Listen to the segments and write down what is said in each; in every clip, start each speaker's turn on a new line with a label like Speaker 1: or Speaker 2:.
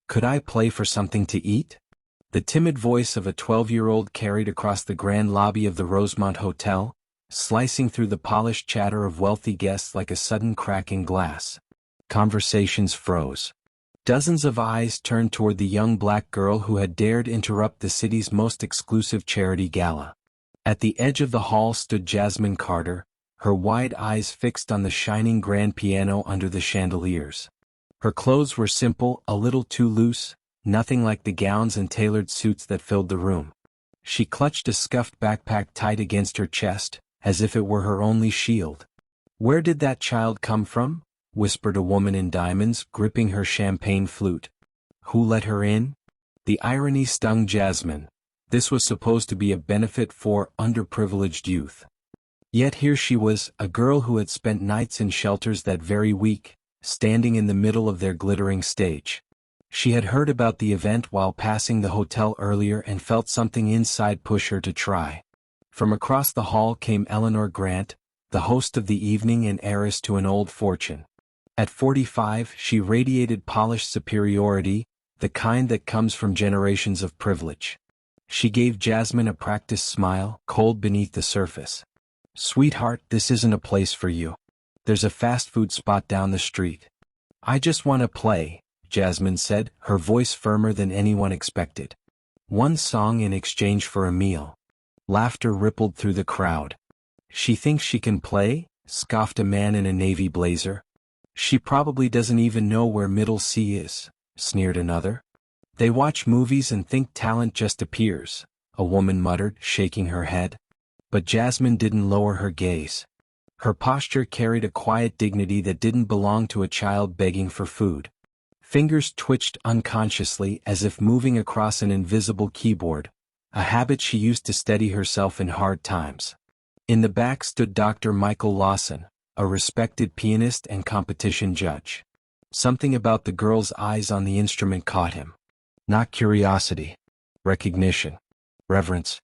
Speaker 1: Could I play for something to eat? The timid voice of a 12-year-old carried across the grand lobby of the Rosemont Hotel, slicing through the polished chatter of wealthy guests like a sudden crack in glass. Conversations froze. Dozens of eyes turned toward the young black girl who had dared interrupt the city's most exclusive charity gala. At the edge of the hall stood Jasmine Carter, her wide eyes fixed on the shining grand piano under the chandeliers. Her clothes were simple, a little too loose, nothing like the gowns and tailored suits that filled the room. She clutched a scuffed backpack tight against her chest, as if it were her only shield. "Where did that child come from?" whispered a woman in diamonds, gripping her champagne flute. "Who let her in?" The irony stung Jasmine. This was supposed to be a benefit for underprivileged youth. Yet here she was, a girl who had spent nights in shelters that very week, standing in the middle of their glittering stage. She had heard about the event while passing the hotel earlier and felt something inside push her to try. From across the hall came Eleanor Grant, the host of the evening and heiress to an old fortune. At 45, she radiated polished superiority, the kind that comes from generations of privilege. She gave Jasmine a practiced smile, cold beneath the surface. "Sweetheart, this isn't a place for you. There's a fast food spot down the street." "I just want to play," Jasmine said, her voice firmer than anyone expected. "One song in exchange for a meal." Laughter rippled through the crowd. "She thinks she can play?" scoffed a man in a navy blazer. "She probably doesn't even know where Middle C is," sneered another. "They watch movies and think talent just appears," a woman muttered, shaking her head. But Jasmine didn't lower her gaze. Her posture carried a quiet dignity that didn't belong to a child begging for food. Fingers twitched unconsciously as if moving across an invisible keyboard, a habit she used to steady herself in hard times. In the back stood Dr. Michael Lawson, a respected pianist and competition judge. Something about the girl's eyes on the instrument caught him. Not curiosity. Recognition. Reverence.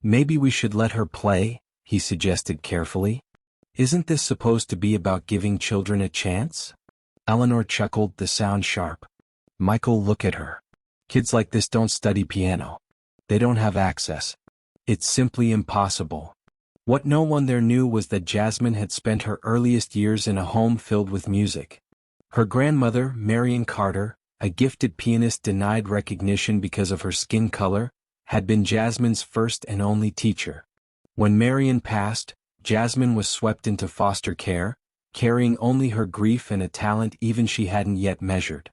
Speaker 1: "Maybe we should let her play," he suggested carefully. "Isn't this supposed to be about giving children a chance?" Eleanor chuckled, the sound sharp. "Michael, look at her. Kids like this don't study piano. They don't have access. It's simply impossible." What no one there knew was that Jasmine had spent her earliest years in a home filled with music. Her grandmother, Marion Carter, a gifted pianist denied recognition because of her skin color, had been Jasmine's first and only teacher. When Marion passed, Jasmine was swept into foster care, carrying only her grief and a talent even she hadn't yet measured.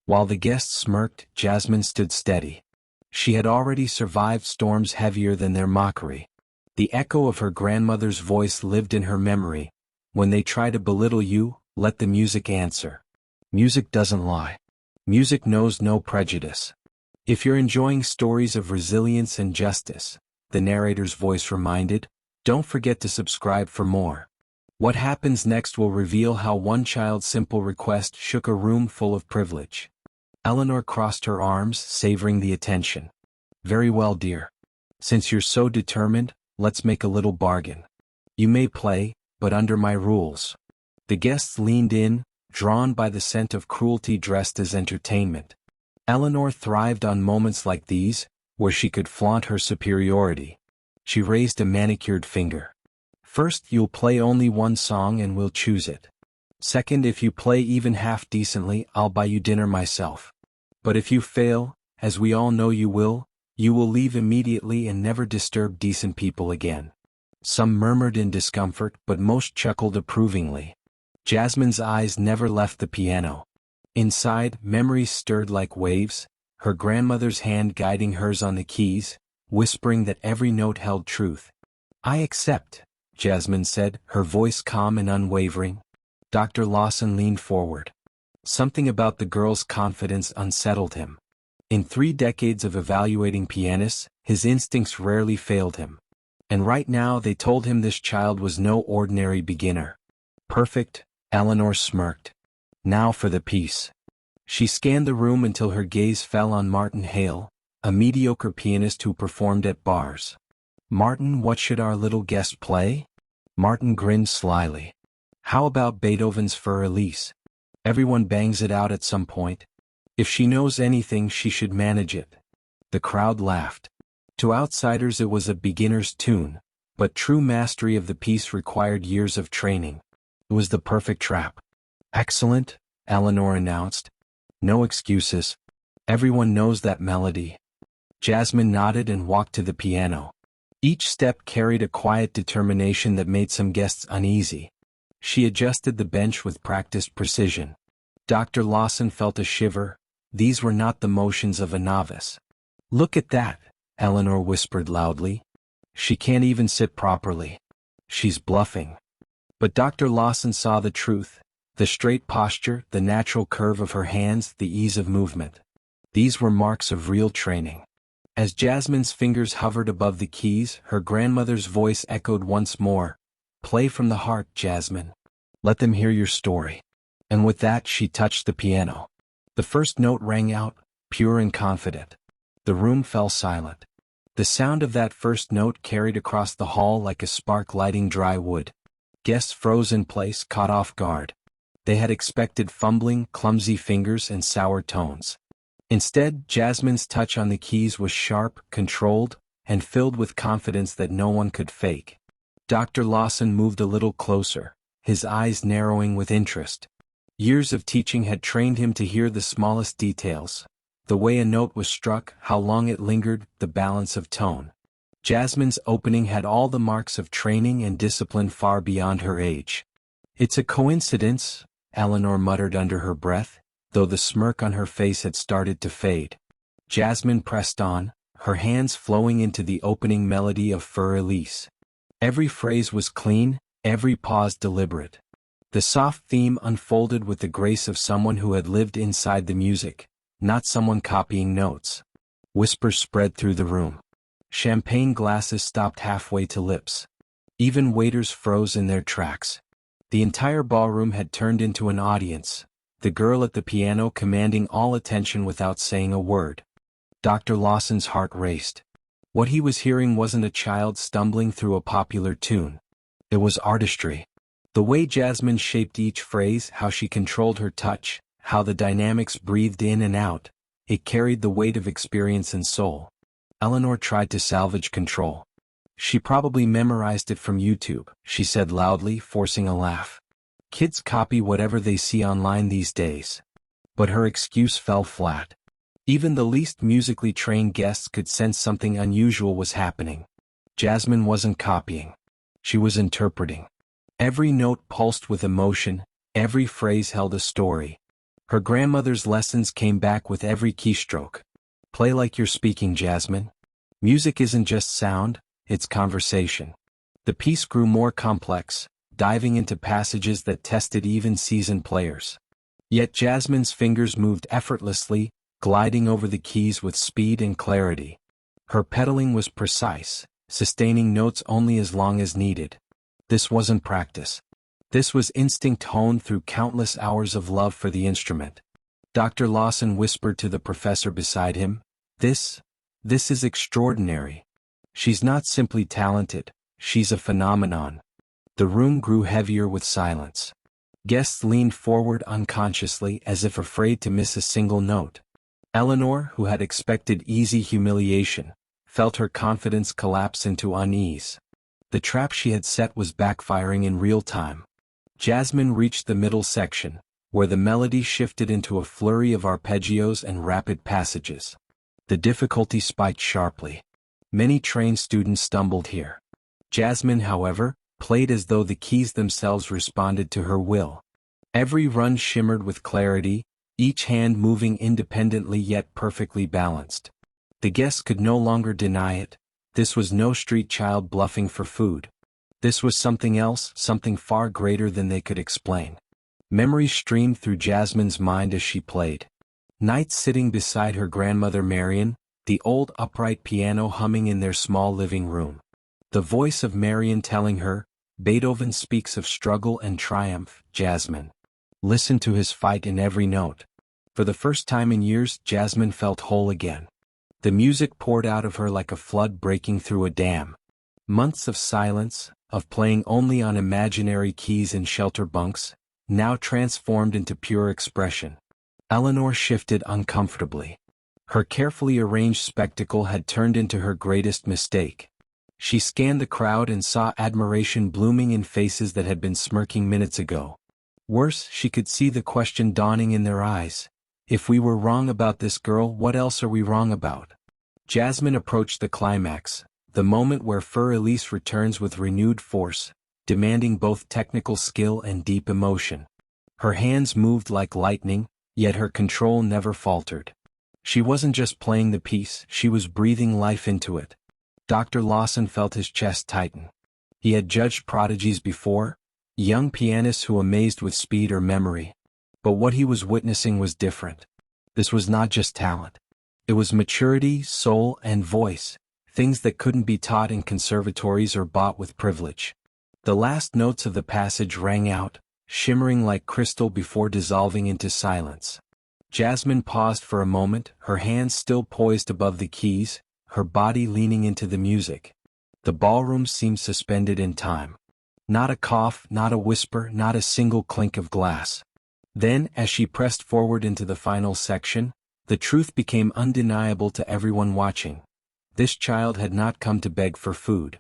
Speaker 1: While the guests smirked, Jasmine stood steady. She had already survived storms heavier than their mockery. The echo of her grandmother's voice lived in her memory. "When they try to belittle you, let the music answer. Music doesn't lie. Music knows no prejudice." If you're enjoying stories of resilience and justice, the narrator's voice reminded, don't forget to subscribe for more. What happens next will reveal how one child's simple request shook a room full of privilege. Eleanor crossed her arms, savoring the attention. "Very well, dear. Since you're so determined, let's make a little bargain. You may play, but under my rules." The guests leaned in, drawn by the scent of cruelty dressed as entertainment. Eleanor thrived on moments like these, where she could flaunt her superiority. She raised a manicured finger. "First, you'll play only one song and we'll choose it. Second, if you play even half decently, I'll buy you dinner myself. But if you fail, as we all know you will leave immediately and never disturb decent people again." Some murmured in discomfort, but most chuckled approvingly. Jasmine's eyes never left the piano. Inside, memories stirred like waves, her grandmother's hand guiding hers on the keys, whispering that every note held truth. "I accept," Jasmine said, her voice calm and unwavering. Dr. Lawson leaned forward. Something about the girl's confidence unsettled him. In 3 decades of evaluating pianists, his instincts rarely failed him. And right now they told him this child was no ordinary beginner. "Perfect," Eleanor smirked. "Now for the piece." She scanned the room until her gaze fell on Martin Hale, a mediocre pianist who performed at bars. "Martin, what should our little guest play?" Martin grinned slyly. "How about Beethoven's Für Elise? Everyone bangs it out at some point." If she knows anything, she should manage it. The crowd laughed. To outsiders it was a beginner's tune, but true mastery of the piece required years of training. It was the perfect trap. Excellent, Eleanor announced. No excuses. Everyone knows that melody. Jasmine nodded and walked to the piano. Each step carried a quiet determination that made some guests uneasy. She adjusted the bench with practiced precision. Dr. Lawson felt a shiver. These were not the motions of a novice. Look at that, Eleanor whispered loudly. She can't even sit properly. She's bluffing. But Dr. Lawson saw the truth, the straight posture, the natural curve of her hands, the ease of movement. These were marks of real training. As Jasmine's fingers hovered above the keys, her grandmother's voice echoed once more. Play from the heart, Jasmine. Let them hear your story. And with that she touched the piano. The first note rang out, pure and confident. The room fell silent. The sound of that first note carried across the hall like a spark lighting dry wood. Guests froze in place, caught off guard. They had expected fumbling, clumsy fingers and sour tones. Instead, Jasmine's touch on the keys was sharp, controlled, and filled with confidence that no one could fake. Dr. Lawson moved a little closer, his eyes narrowing with interest. Years of teaching had trained him to hear the smallest details. The way a note was struck, how long it lingered, the balance of tone. Jasmine's opening had all the marks of training and discipline far beyond her age. It's a coincidence, Eleanor muttered under her breath, though the smirk on her face had started to fade. Jasmine pressed on, her hands flowing into the opening melody of Fur Elise. Every phrase was clean, every pause deliberate. The soft theme unfolded with the grace of someone who had lived inside the music, not someone copying notes. Whispers spread through the room. Champagne glasses stopped halfway to lips. Even waiters froze in their tracks. The entire ballroom had turned into an audience, the girl at the piano commanding all attention without saying a word. Dr. Lawson's heart raced. What he was hearing wasn't a child stumbling through a popular tune. It was artistry. The way Jasmine shaped each phrase, how she controlled her touch, how the dynamics breathed in and out, it carried the weight of experience and soul. Eleanor tried to salvage control. She probably memorized it from YouTube, she said loudly, forcing a laugh. Kids copy whatever they see online these days. But her excuse fell flat. Even the least musically trained guests could sense something unusual was happening. Jasmine wasn't copying. She was interpreting. Every note pulsed with emotion, every phrase held a story. Her grandmother's lessons came back with every keystroke. Play like you're speaking, Jasmine. Music isn't just sound, it's conversation. The piece grew more complex, diving into passages that tested even seasoned players. Yet Jasmine's fingers moved effortlessly, gliding over the keys with speed and clarity. Her pedaling was precise, sustaining notes only as long as needed. This wasn't practice. This was instinct honed through countless hours of love for the instrument. Dr. Lawson whispered to the professor beside him, This is extraordinary. She's not simply talented, she's a phenomenon." The room grew heavier with silence. Guests leaned forward unconsciously as if afraid to miss a single note. Eleanor, who had expected easy humiliation, felt her confidence collapse into unease. The trap she had set was backfiring in real time. Jasmine reached the middle section, where the melody shifted into a flurry of arpeggios and rapid passages. The difficulty spiked sharply. Many trained students stumbled here. Jasmine, however, played as though the keys themselves responded to her will. Every run shimmered with clarity, each hand moving independently yet perfectly balanced. The guests could no longer deny it. This was no street child bluffing for food. This was something else, something far greater than they could explain. Memories streamed through Jasmine's mind as she played. Nights sitting beside her grandmother Marian, the old upright piano humming in their small living room. The voice of Marian telling her, "Beethoven speaks of struggle and triumph, Jasmine. Listen to his fight in every note." For the first time in years, Jasmine felt whole again. The music poured out of her like a flood breaking through a dam. Months of silence, of playing only on imaginary keys in shelter bunks, now transformed into pure expression. Eleanor shifted uncomfortably. Her carefully arranged spectacle had turned into her greatest mistake. She scanned the crowd and saw admiration blooming in faces that had been smirking minutes ago. Worse, she could see the question dawning in their eyes. If we were wrong about this girl, what else are we wrong about? Jasmine approached the climax, the moment where Fur Elise returns with renewed force, demanding both technical skill and deep emotion. Her hands moved like lightning, yet her control never faltered. She wasn't just playing the piece, she was breathing life into it. Dr. Lawson felt his chest tighten. He had judged prodigies before, young pianists who amazed with speed or memory. But what he was witnessing was different. This was not just talent. It was maturity, soul, and voice, things that couldn't be taught in conservatories or bought with privilege. The last notes of the passage rang out, shimmering like crystal before dissolving into silence. Jasmine paused for a moment, her hands still poised above the keys, her body leaning into the music. The ballroom seemed suspended in time. Not a cough, not a whisper, not a single clink of glass. Then, as she pressed forward into the final section, the truth became undeniable to everyone watching. This child had not come to beg for food.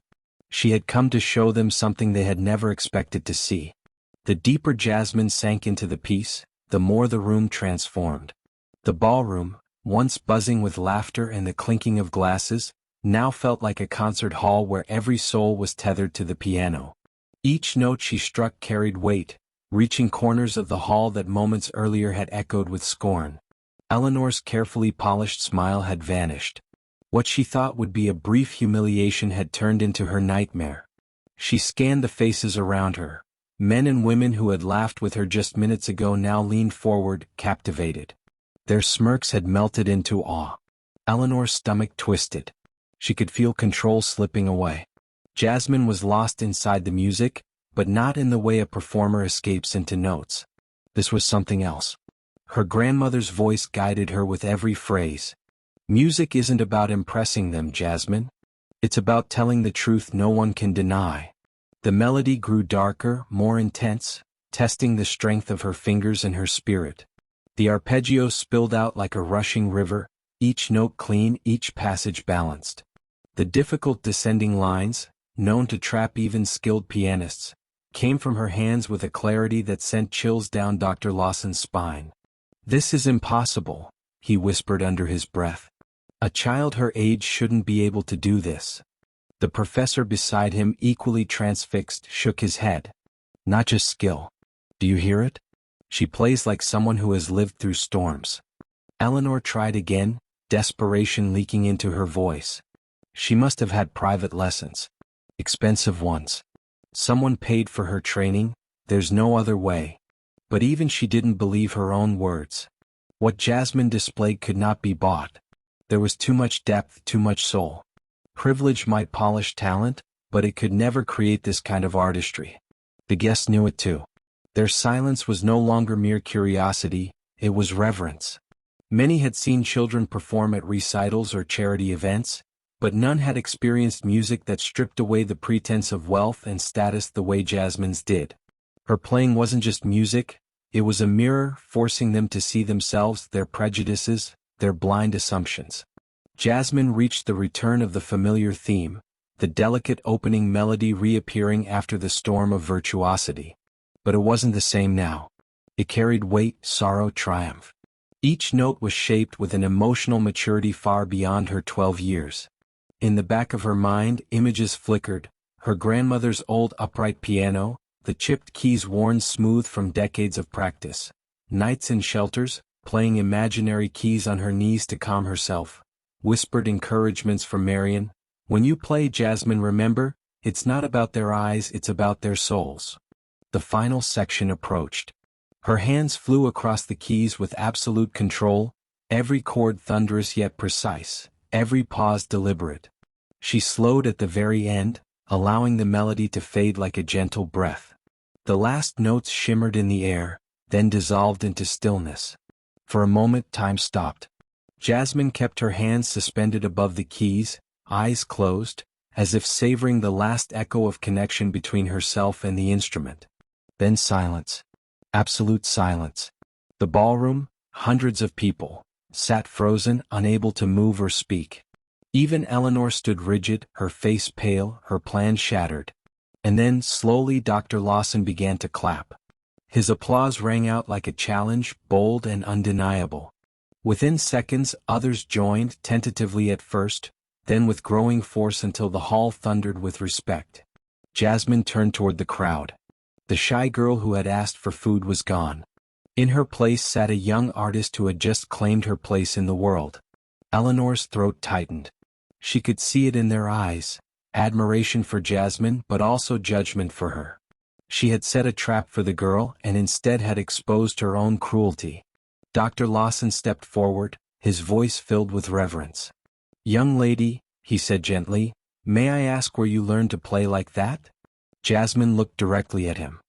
Speaker 1: She had come to show them something they had never expected to see. The deeper Jasmine sank into the piece, the more the room transformed. The ballroom, once buzzing with laughter and the clinking of glasses, now felt like a concert hall where every soul was tethered to the piano. Each note she struck carried weight, reaching corners of the hall that moments earlier had echoed with scorn. Eleanor's carefully polished smile had vanished. What she thought would be a brief humiliation had turned into her nightmare. She scanned the faces around her. Men and women who had laughed with her just minutes ago now leaned forward, captivated. Their smirks had melted into awe. Eleanor's stomach twisted. She could feel control slipping away. Jasmine was lost inside the music, but not in the way a performer escapes into notes. This was something else. Her grandmother's voice guided her with every phrase. Music isn't about impressing them, Jasmine. It's about telling the truth no one can deny. The melody grew darker, more intense, testing the strength of her fingers and her spirit. The arpeggio spilled out like a rushing river, each note clean, each passage balanced. The difficult descending lines, known to trap even skilled pianists, came from her hands with a clarity that sent chills down Dr. Lawson's spine. "This is impossible," he whispered under his breath. "A child her age shouldn't be able to do this." The professor beside him, equally transfixed, shook his head. "Not just skill. Do you hear it? She plays like someone who has lived through storms." Eleanor tried again, desperation leaking into her voice. She must have had private lessons. Expensive ones. Someone paid for her training, there's no other way. But even she didn't believe her own words. What Jasmine displayed could not be bought. There was too much depth, too much soul. Privilege might polish talent, but it could never create this kind of artistry. The guests knew it too. Their silence was no longer mere curiosity, it was reverence. Many had seen children perform at recitals or charity events, but none had experienced music that stripped away the pretense of wealth and status the way Jasmine's did. Her playing wasn't just music, it was a mirror forcing them to see themselves, their prejudices, their blind assumptions. Jasmine reached the return of the familiar theme, the delicate opening melody reappearing after the storm of virtuosity. But it wasn't the same now. It carried weight, sorrow, triumph. Each note was shaped with an emotional maturity far beyond her 12 years. In the back of her mind, images flickered, her grandmother's old upright piano, the chipped keys worn smooth from decades of practice. Nights in shelters, playing imaginary keys on her knees to calm herself. Whispered encouragements from Marion. "When you play, Jasmine, remember, it's not about their eyes, it's about their souls." The final section approached. Her hands flew across the keys with absolute control, every chord thunderous yet precise, every pause deliberate. She slowed at the very end, allowing the melody to fade like a gentle breath. The last notes shimmered in the air, then dissolved into stillness. For a moment time stopped. Jasmine kept her hands suspended above the keys, eyes closed, as if savoring the last echo of connection between herself and the instrument. Then silence. Absolute silence. The ballroom, hundreds of people, sat frozen, unable to move or speak. Even Eleanor stood rigid, her face pale, her plans shattered. And then, slowly, Dr. Lawson began to clap. His applause rang out like a challenge, bold and undeniable. Within seconds, others joined, tentatively at first, then with growing force until the hall thundered with respect. Jasmine turned toward the crowd. The shy girl who had asked for food was gone. In her place sat a young artist who had just claimed her place in the world. Eleanor's throat tightened. She could see it in their eyes, admiration for Jasmine but also judgment for her. She had set a trap for the girl and instead had exposed her own cruelty. Dr. Lawson stepped forward, his voice filled with reverence. "Young lady," he said gently, "may I ask where you learned to play like that?" Jasmine looked directly at him.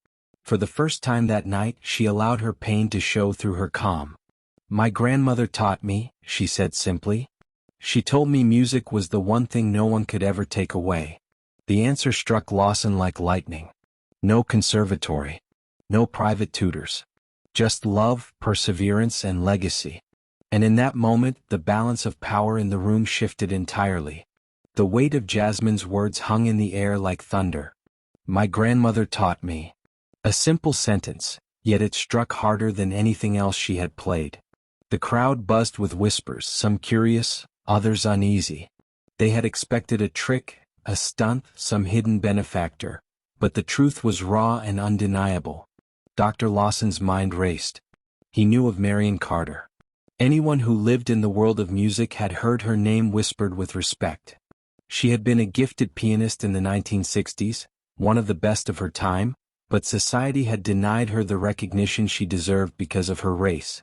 Speaker 1: For the first time that night, she allowed her pain to show through her calm. "My grandmother taught me," she said simply. "She told me music was the one thing no one could ever take away." The answer struck Lawson like lightning. No conservatory. No private tutors. Just love, perseverance, and legacy. And in that moment, the balance of power in the room shifted entirely. The weight of Jasmine's words hung in the air like thunder. "My grandmother taught me." A simple sentence, yet it struck harder than anything else she had played. The crowd buzzed with whispers, some curious, others uneasy. They had expected a trick, a stunt, some hidden benefactor. But the truth was raw and undeniable. Dr. Lawson's mind raced. He knew of Marion Carter. Anyone who lived in the world of music had heard her name whispered with respect. She had been a gifted pianist in the 1960s, one of the best of her time, but society had denied her the recognition she deserved because of her race.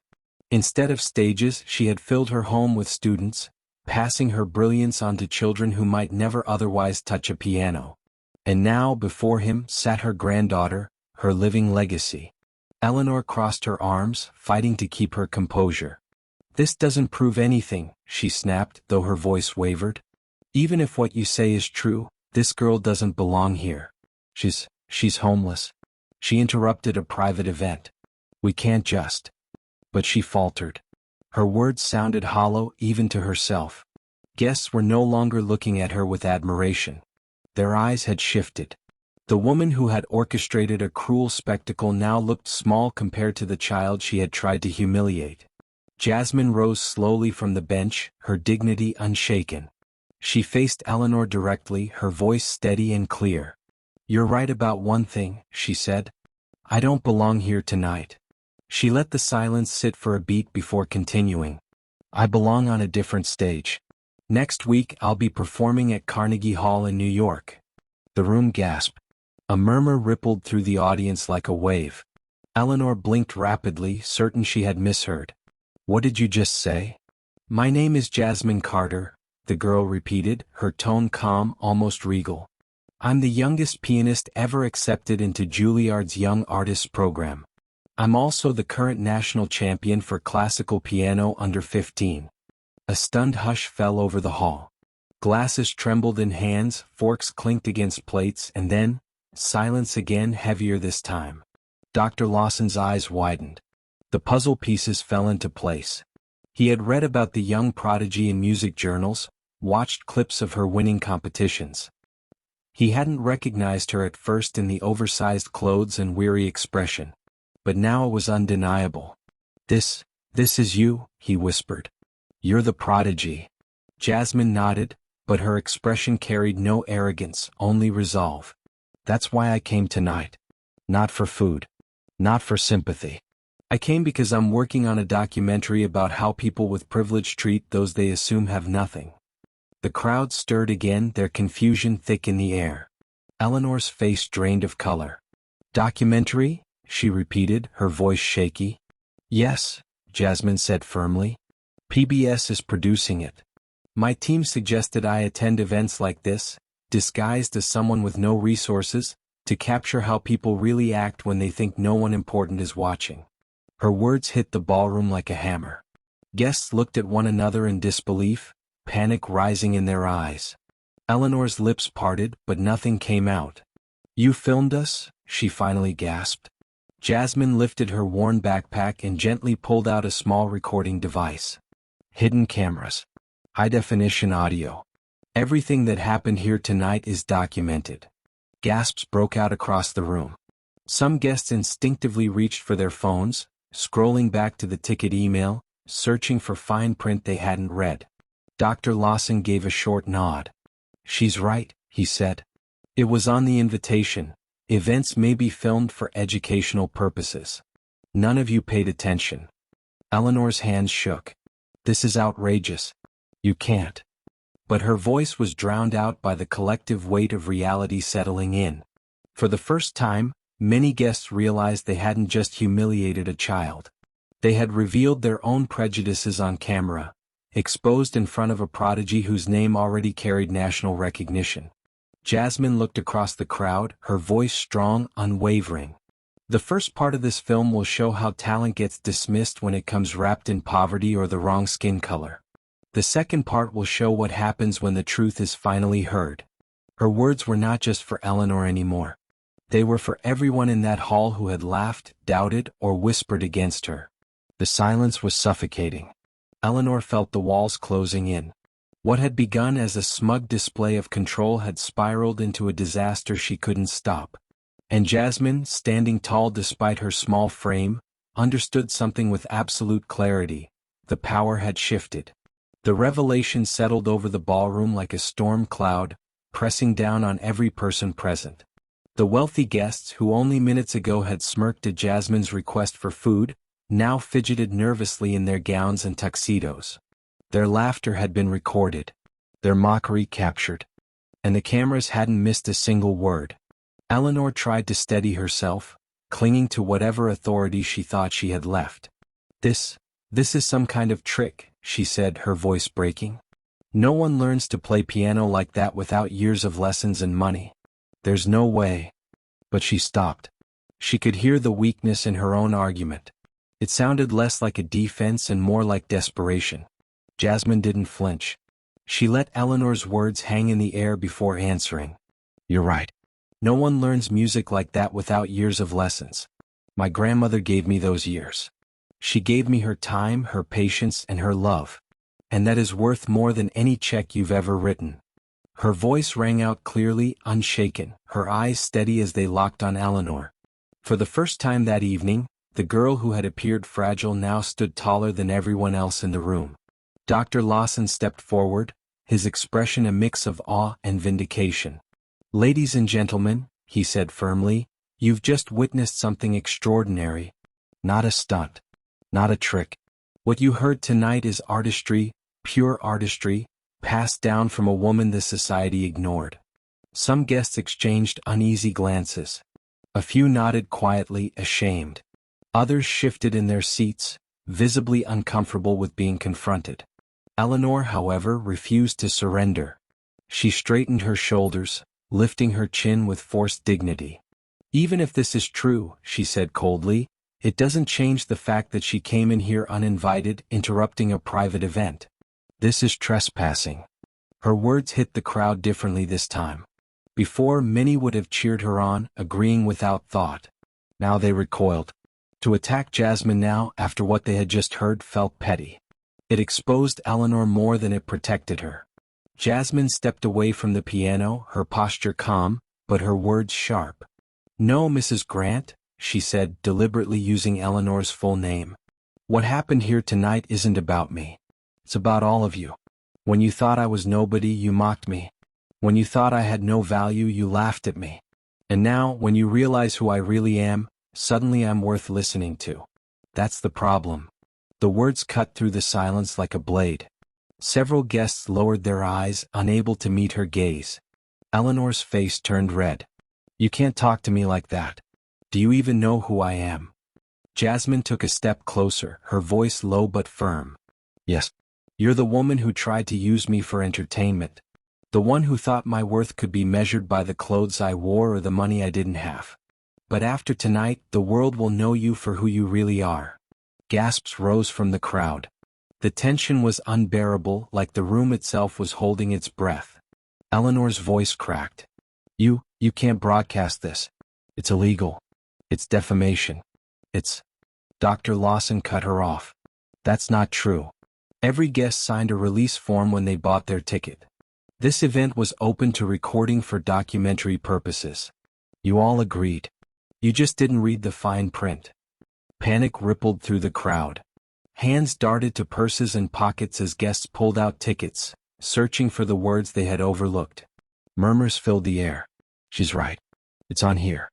Speaker 1: Instead of stages, she had filled her home with students, passing her brilliance on to children who might never otherwise touch a piano. And now, before him, sat her granddaughter, her living legacy. Eleanor crossed her arms, fighting to keep her composure. "This doesn't prove anything," she snapped, though her voice wavered. "Even if what you say is true, this girl doesn't belong here. She's homeless." She interrupted a private event. "We can't just." But she faltered. Her words sounded hollow even to herself. Guests were no longer looking at her with admiration. Their eyes had shifted. The woman who had orchestrated a cruel spectacle now looked small compared to the child she had tried to humiliate. Jasmine rose slowly from the bench, her dignity unshaken. She faced Eleanor directly, her voice steady and clear. "You're right about one thing," she said. "I don't belong here tonight." She let the silence sit for a beat before continuing. "I belong on a different stage. Next week I'll be performing at Carnegie Hall in New York." The room gasped. A murmur rippled through the audience like a wave. Eleanor blinked rapidly, certain she had misheard. "What did you just say?" "My name is Jasmine Carter," the girl repeated, her tone calm, almost regal. "I'm the youngest pianist ever accepted into Juilliard's Young Artists program. I'm also the current national champion for classical piano under 15. A stunned hush fell over the hall. Glasses trembled in hands, forks clinked against plates, and then, silence again, heavier this time. Dr. Lawson's eyes widened. The puzzle pieces fell into place. He had read about the young prodigy in music journals, watched clips of her winning competitions. He hadn't recognized her at first in the oversized clothes and weary expression. But now it was undeniable. This is you," he whispered. "You're the prodigy." Jasmine nodded, but her expression carried no arrogance, only resolve. "That's why I came tonight. Not for food. Not for sympathy. I came because I'm working on a documentary about how people with privilege treat those they assume have nothing." The crowd stirred again, their confusion thick in the air. Eleanor's face drained of color. "Documentary?" she repeated, her voice shaky. "Yes," Jasmine said firmly. "PBS is producing it. My team suggested I attend events like this, disguised as someone with no resources, to capture how people really act when they think no one important is watching." Her words hit the ballroom like a hammer. Guests looked at one another in disbelief, panic rising in their eyes. Eleanor's lips parted, but nothing came out. "You filmed us?" she finally gasped. Jasmine lifted her worn backpack and gently pulled out a small recording device. Hidden cameras. High-definition audio. Everything that happened here tonight is documented. Gasps broke out across the room. Some guests instinctively reached for their phones, scrolling back to the ticket email, searching for fine print they hadn't read. Dr. Lawson gave a short nod. "She's right," he said. "It was on the invitation. Events may be filmed for educational purposes. None of you paid attention." Eleanor's hands shook. "This is outrageous. You can't." But her voice was drowned out by the collective weight of reality settling in. For the first time, many guests realized they hadn't just humiliated a child. They had revealed their own prejudices on camera, exposed in front of a prodigy whose name already carried national recognition. Jasmine looked across the crowd, her voice strong, unwavering. "The first part of this film will show how talent gets dismissed when it comes wrapped in poverty or the wrong skin color. The second part will show what happens when the truth is finally heard." Her words were not just for Eleanor anymore. They were for everyone in that hall who had laughed, doubted, or whispered against her. The silence was suffocating. Eleanor felt the walls closing in. What had begun as a smug display of control had spiraled into a disaster she couldn't stop. And Jasmine, standing tall despite her small frame, understood something with absolute clarity. The power had shifted. The revelation settled over the ballroom like a storm cloud, pressing down on every person present. The wealthy guests who only minutes ago had smirked at Jasmine's request for food, now fidgeted nervously in their gowns and tuxedos. Their laughter had been recorded, their mockery captured, and the cameras hadn't missed a single word. Eleanor tried to steady herself, clinging to whatever authority she thought she had left. This is some kind of trick," she said, her voice breaking. "No one learns to play piano like that without years of lessons and money. There's no way." But she stopped. She could hear the weakness in her own argument. It sounded less like a defense and more like desperation. Jasmine didn't flinch. She let Eleanor's words hang in the air before answering. "You're right. No one learns music like that without years of lessons. My grandmother gave me those years. She gave me her time, her patience, and her love. And that is worth more than any check you've ever written." Her voice rang out clearly, unshaken, her eyes steady as they locked on Eleanor. For the first time that evening, the girl who had appeared fragile now stood taller than everyone else in the room. Dr. Lawson stepped forward, his expression a mix of awe and vindication. "Ladies and gentlemen," he said firmly, "you've just witnessed something extraordinary. Not a stunt. Not a trick. What you heard tonight is artistry, pure artistry, passed down from a woman the society ignored." Some guests exchanged uneasy glances. A few nodded quietly, ashamed. Others shifted in their seats, visibly uncomfortable with being confronted. Eleanor, however, refused to surrender. She straightened her shoulders, lifting her chin with forced dignity. "Even if this is true," she said coldly, "it doesn't change the fact that she came in here uninvited, interrupting a private event. This is trespassing." Her words hit the crowd differently this time. Before, many would have cheered her on, agreeing without thought. Now they recoiled. To attack Jasmine now, after what they had just heard, felt petty. It exposed Eleanor more than it protected her. Jasmine stepped away from the piano, her posture calm, but her words sharp. "No, Mrs. Grant," she said, deliberately using Eleanor's full name. "What happened here tonight isn't about me. It's about all of you. When you thought I was nobody, you mocked me. When you thought I had no value, you laughed at me. And now, when you realize who I really am, suddenly I'm worth listening to. That's the problem." The words cut through the silence like a blade. Several guests lowered their eyes, unable to meet her gaze. Eleanor's face turned red. "You can't talk to me like that. Do you even know who I am?" Jasmine took a step closer, her voice low but firm. "Yes. You're the woman who tried to use me for entertainment. The one who thought my worth could be measured by the clothes I wore or the money I didn't have. But after tonight, the world will know you for who you really are." Gasps rose from the crowd. The tension was unbearable, like the room itself was holding its breath. Eleanor's voice cracked. You can't broadcast this. It's illegal. It's defamation." It's... Dr. Lawson cut her off. That's not true. Every guest signed a release form when they bought their ticket. This event was open to recording for documentary purposes. You all agreed. You just didn't read the fine print. Panic rippled through the crowd. Hands darted to purses and pockets as guests pulled out tickets, searching for the words they had overlooked. Murmurs filled the air. She's right. It's on here.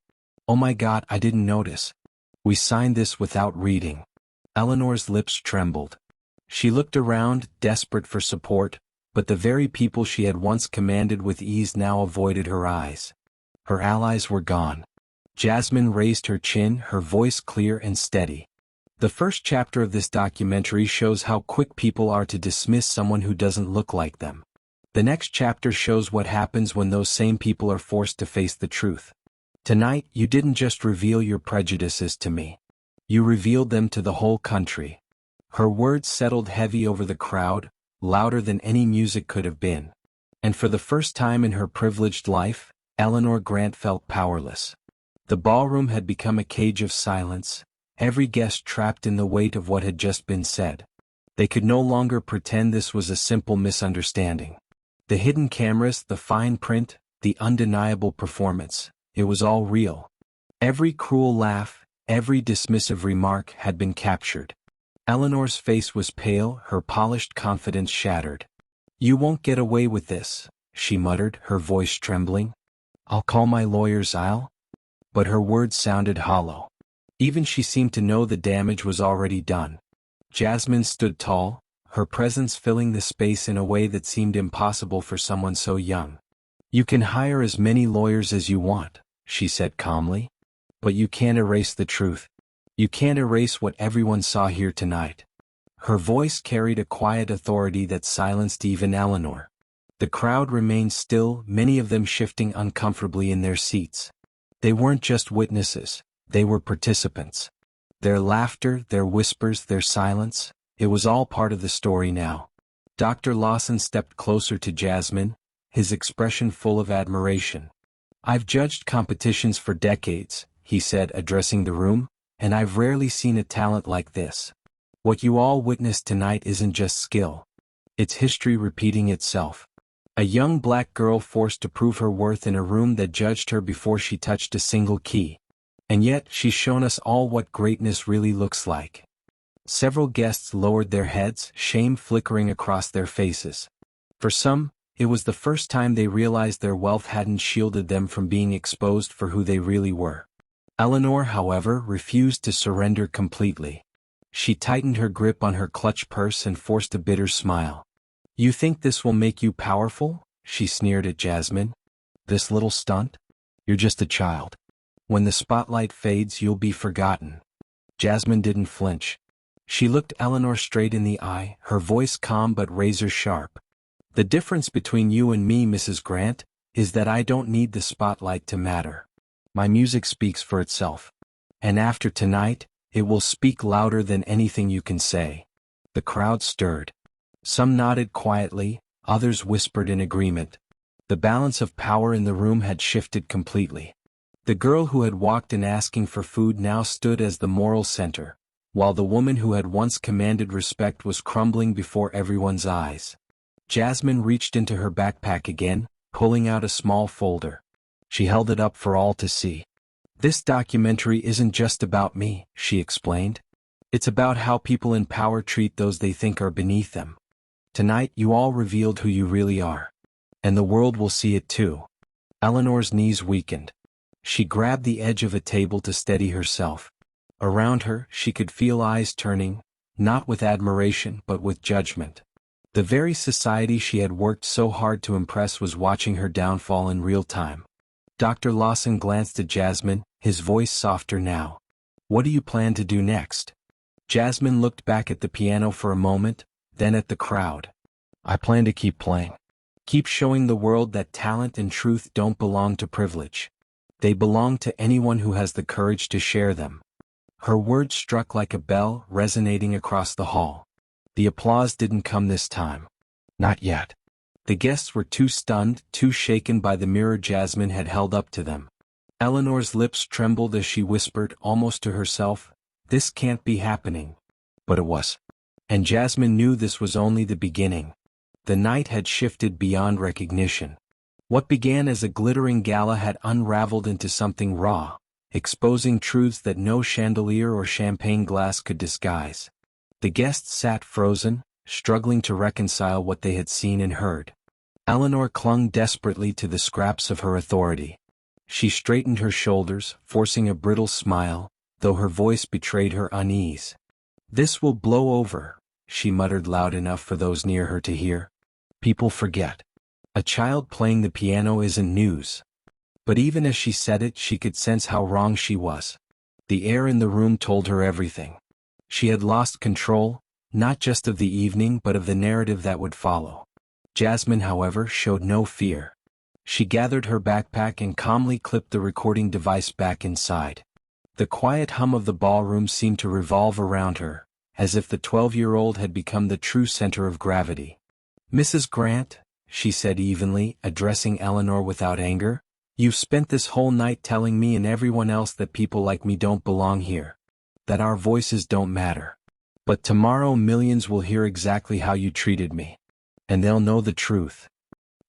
Speaker 1: Oh my God, I didn't notice. We signed this without reading. Eleanor's lips trembled. She looked around, desperate for support, but the very people she had once commanded with ease now avoided her eyes. Her allies were gone. Jasmine raised her chin, her voice clear and steady. The first chapter of this documentary shows how quick people are to dismiss someone who doesn't look like them. The next chapter shows what happens when those same people are forced to face the truth. Tonight, you didn't just reveal your prejudices to me. You revealed them to the whole country. Her words settled heavy over the crowd, louder than any music could have been. And for the first time in her privileged life, Eleanor Grant felt powerless. The ballroom had become a cage of silence, every guest trapped in the weight of what had just been said. They could no longer pretend this was a simple misunderstanding. The hidden cameras, the fine print, the undeniable performance, it was all real. Every cruel laugh, every dismissive remark had been captured. Eleanor's face was pale, her polished confidence shattered. You won't get away with this, she muttered, her voice trembling. I'll call my lawyers, But her words sounded hollow. Even she seemed to know the damage was already done. Jasmine stood tall, her presence filling the space in a way that seemed impossible for someone so young. You can hire as many lawyers as you want, she said calmly. But you can't erase the truth. You can't erase what everyone saw here tonight. Her voice carried a quiet authority that silenced even Eleanor. The crowd remained still, many of them shifting uncomfortably in their seats. They weren't just witnesses, they were participants. Their laughter, their whispers, their silence, it was all part of the story now. Dr. Lawson stepped closer to Jasmine, his expression full of admiration. I've judged competitions for decades, he said, addressing the room, and I've rarely seen a talent like this. What you all witnessed tonight isn't just skill. It's history repeating itself. A young black girl forced to prove her worth in a room that judged her before she touched a single key. And yet, she's shown us all what greatness really looks like. Several guests lowered their heads, shame flickering across their faces. For some, it was the first time they realized their wealth hadn't shielded them from being exposed for who they really were. Eleanor, however, refused to surrender completely. She tightened her grip on her clutch purse and forced a bitter smile. You think this will make you powerful? She sneered at Jasmine. This little stunt? You're just a child. When the spotlight fades, you'll be forgotten. Jasmine didn't flinch. She looked Eleanor straight in the eye, her voice calm but razor sharp. The difference between you and me, Mrs. Grant, is that I don't need the spotlight to matter. My music speaks for itself. And after tonight, it will speak louder than anything you can say. The crowd stirred. Some nodded quietly, others whispered in agreement. The balance of power in the room had shifted completely. The girl who had walked in asking for food now stood as the moral center, while the woman who had once commanded respect was crumbling before everyone's eyes. Jasmine reached into her backpack again, pulling out a small folder. She held it up for all to see. This documentary isn't just about me, she explained. It's about how people in power treat those they think are beneath them. Tonight you all revealed who you really are. And the world will see it too. Eleanor's knees weakened. She grabbed the edge of a table to steady herself. Around her, she could feel eyes turning, not with admiration but with judgment. The very society she had worked so hard to impress was watching her downfall in real time. Dr. Lawson glanced at Jasmine, his voice softer now. What do you plan to do next? Jasmine looked back at the piano for a moment, then at the crowd. I plan to keep playing. Keep showing the world that talent and truth don't belong to privilege. They belong to anyone who has the courage to share them. Her words struck like a bell, resonating across the hall. The applause didn't come this time. Not yet. The guests were too stunned, too shaken by the mirror Jasmine had held up to them. Eleanor's lips trembled as she whispered, almost to herself, This can't be happening. But it was. And Jasmine knew this was only the beginning. The night had shifted beyond recognition. What began as a glittering gala had unraveled into something raw, exposing truths that no chandelier or champagne glass could disguise. The guests sat frozen, struggling to reconcile what they had seen and heard. Eleanor clung desperately to the scraps of her authority. She straightened her shoulders, forcing a brittle smile, though her voice betrayed her unease. "This will blow over," she muttered loud enough for those near her to hear. "People forget. A child playing the piano isn't news." But even as she said it, she could sense how wrong she was. The air in the room told her everything. She had lost control, not just of the evening but of the narrative that would follow. Jasmine, however, showed no fear. She gathered her backpack and calmly clipped the recording device back inside. The quiet hum of the ballroom seemed to revolve around her, as if the 12-year-old had become the true center of gravity. "Mrs. Grant," she said evenly, addressing Eleanor without anger, "you've spent this whole night telling me and everyone else that people like me don't belong here, that our voices don't matter. But tomorrow millions will hear exactly how you treated me. And they'll know the truth."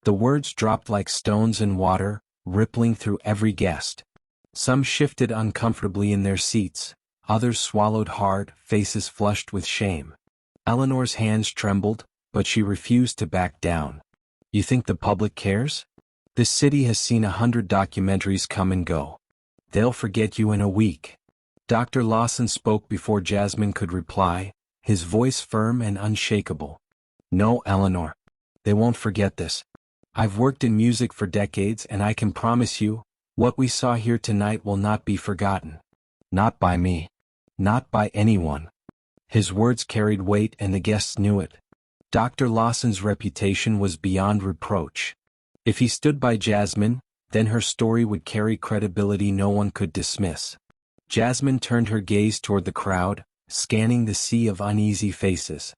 Speaker 1: The words dropped like stones in water, rippling through every guest. Some shifted uncomfortably in their seats, others swallowed hard, faces flushed with shame. Eleanor's hands trembled, but she refused to back down. "You think the public cares? This city has seen 100 documentaries come and go. They'll forget you in a week." Dr. Lawson spoke before Jasmine could reply, his voice firm and unshakable. "No, Eleanor. They won't forget this. I've worked in music for decades and I can promise you, what we saw here tonight will not be forgotten. Not by me. Not by anyone." His words carried weight and the guests knew it. Dr. Lawson's reputation was beyond reproach. If he stood by Jasmine, then her story would carry credibility no one could dismiss. Jasmine turned her gaze toward the crowd, scanning the sea of uneasy faces.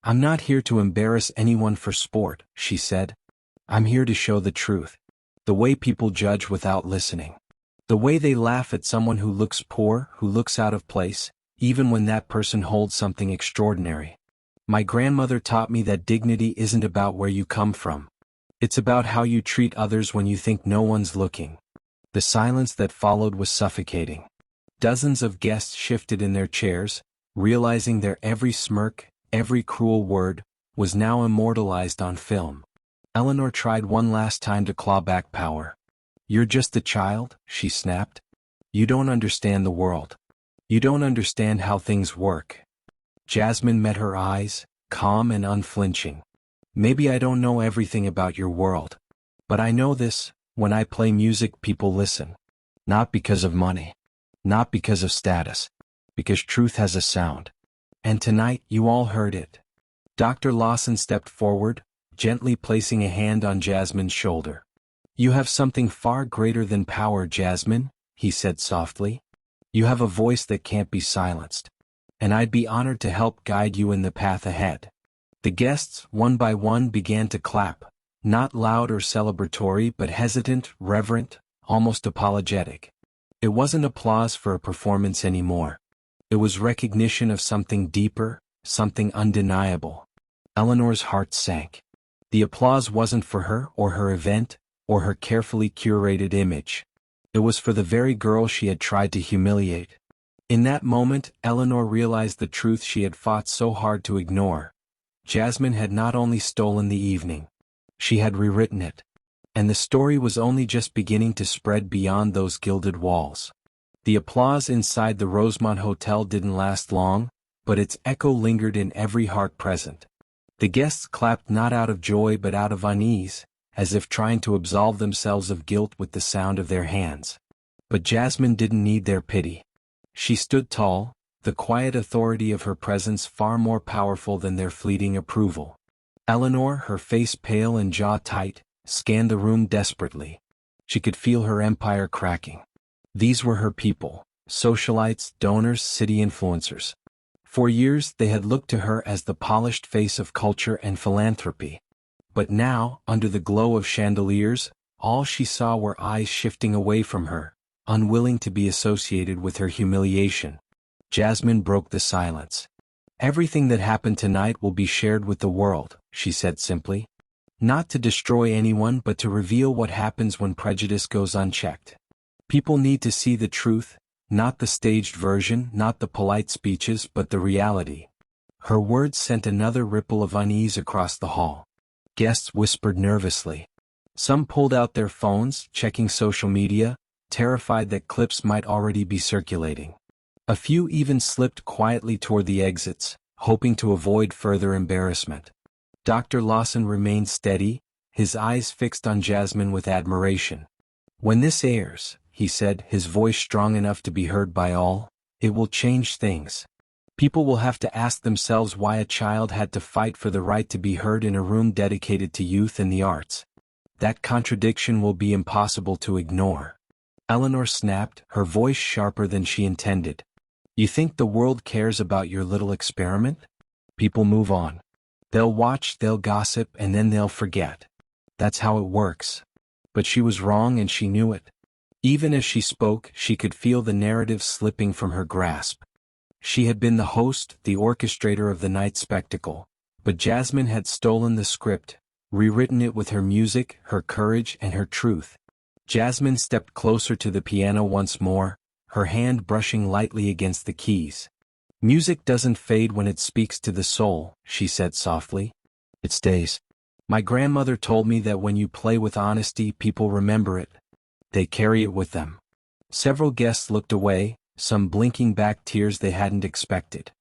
Speaker 1: "I'm not here to embarrass anyone for sport," she said. "I'm here to show the truth. The way people judge without listening. The way they laugh at someone who looks poor, who looks out of place, even when that person holds something extraordinary. My grandmother taught me that dignity isn't about where you come from. It's about how you treat others when you think no one's looking." The silence that followed was suffocating. Dozens of guests shifted in their chairs, realizing their every smirk, every cruel word, was now immortalized on film. Eleanor tried one last time to claw back power. "You're just a child," she snapped. "You don't understand the world. You don't understand how things work." Jasmine met her eyes, calm and unflinching. "Maybe I don't know everything about your world. But I know this, when I play music people listen. Not because of money. Not because of status. Because truth has a sound. And tonight you all heard it." Dr. Lawson stepped forward, gently placing a hand on Jasmine's shoulder. "You have something far greater than power, Jasmine," he said softly. "You have a voice that can't be silenced. And I'd be honored to help guide you in the path ahead." The guests, one by one, began to clap, not loud or celebratory but hesitant, reverent, almost apologetic. It wasn't applause for a performance anymore. It was recognition of something deeper, something undeniable. Eleanor's heart sank. The applause wasn't for her or her event, or her carefully curated image. It was for the very girl she had tried to humiliate. In that moment, Eleanor realized the truth she had fought so hard to ignore. Jasmine had not only stolen the evening. She had rewritten it. And the story was only just beginning to spread beyond those gilded walls. The applause inside the Rosemont Hotel didn't last long, but its echo lingered in every heart present. The guests clapped not out of joy but out of unease, as if trying to absolve themselves of guilt with the sound of their hands. But Jasmine didn't need their pity. She stood tall, the quiet authority of her presence far more powerful than their fleeting approval. Eleanor, her face pale and jaw tight, scanned the room desperately. She could feel her empire cracking. These were her people, socialites, donors, city influencers. For years they had looked to her as the polished face of culture and philanthropy. But now, under the glow of chandeliers, all she saw were eyes shifting away from her, unwilling to be associated with her humiliation. Jasmine broke the silence. "Everything that happened tonight will be shared with the world," she said simply. "Not to destroy anyone but to reveal what happens when prejudice goes unchecked. People need to see the truth, not the staged version, not the polite speeches, but the reality." Her words sent another ripple of unease across the hall. Guests whispered nervously. Some pulled out their phones, checking social media, terrified that clips might already be circulating. A few even slipped quietly toward the exits, hoping to avoid further embarrassment. Dr. Lawson remained steady, his eyes fixed on Jasmine with admiration. "When this airs," he said, his voice strong enough to be heard by all, "it will change things. People will have to ask themselves why a child had to fight for the right to be heard in a room dedicated to youth and the arts. That contradiction will be impossible to ignore." Eleanor snapped, her voice sharper than she intended. "You think the world cares about your little experiment? People move on. They'll watch, they'll gossip, and then they'll forget. That's how it works." But she was wrong and she knew it. Even as she spoke, she could feel the narrative slipping from her grasp. She had been the host, the orchestrator of the night spectacle, but Jasmine had stolen the script, rewritten it with her music, her courage, and her truth. Jasmine stepped closer to the piano once more, her hand brushing lightly against the keys. "Music doesn't fade when it speaks to the soul," she said softly. "It stays. My grandmother told me that when you play with honesty, people remember it. They carry it with them." Several guests looked away, some blinking back tears they hadn't expected.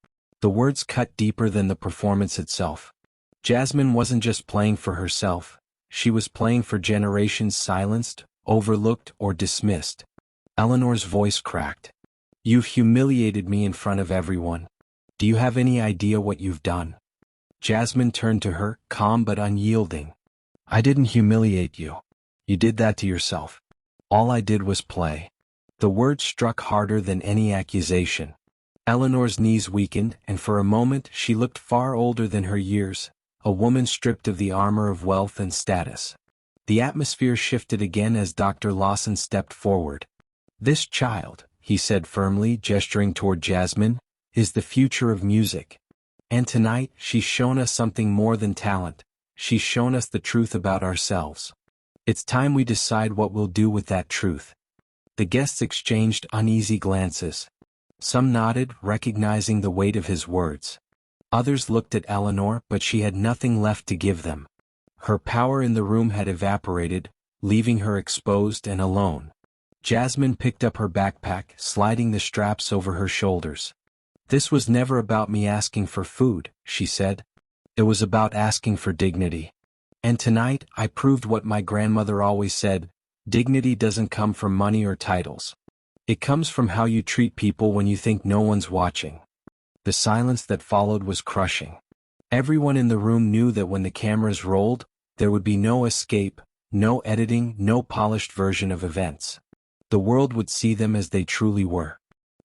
Speaker 1: The words cut deeper than the performance itself. Jasmine wasn't just playing for herself, she was playing for generations silenced, overlooked, or dismissed. Eleanor's voice cracked. "You've humiliated me in front of everyone. Do you have any idea what you've done?" Jasmine turned to her, calm but unyielding. "I didn't humiliate you. You did that to yourself. All I did was play." The words struck harder than any accusation. Eleanor's knees weakened, and for a moment she looked far older than her years, a woman stripped of the armor of wealth and status. The atmosphere shifted again as Dr. Lawson stepped forward. "This child," he said firmly, gesturing toward Jasmine, "is the future of music. And tonight, she's shown us something more than talent. She's shown us the truth about ourselves. It's time we decide what we'll do with that truth." The guests exchanged uneasy glances. Some nodded, recognizing the weight of his words. Others looked at Eleanor, but she had nothing left to give them. Her power in the room had evaporated, leaving her exposed and alone. Jasmine picked up her backpack, sliding the straps over her shoulders. "This was never about me asking for food," she said. "It was about asking for dignity. And tonight, I proved what my grandmother always said: dignity doesn't come from money or titles. It comes from how you treat people when you think no one's watching." The silence that followed was crushing. Everyone in the room knew that when the cameras rolled, there would be no escape, no editing, no polished version of events. The world would see them as they truly were.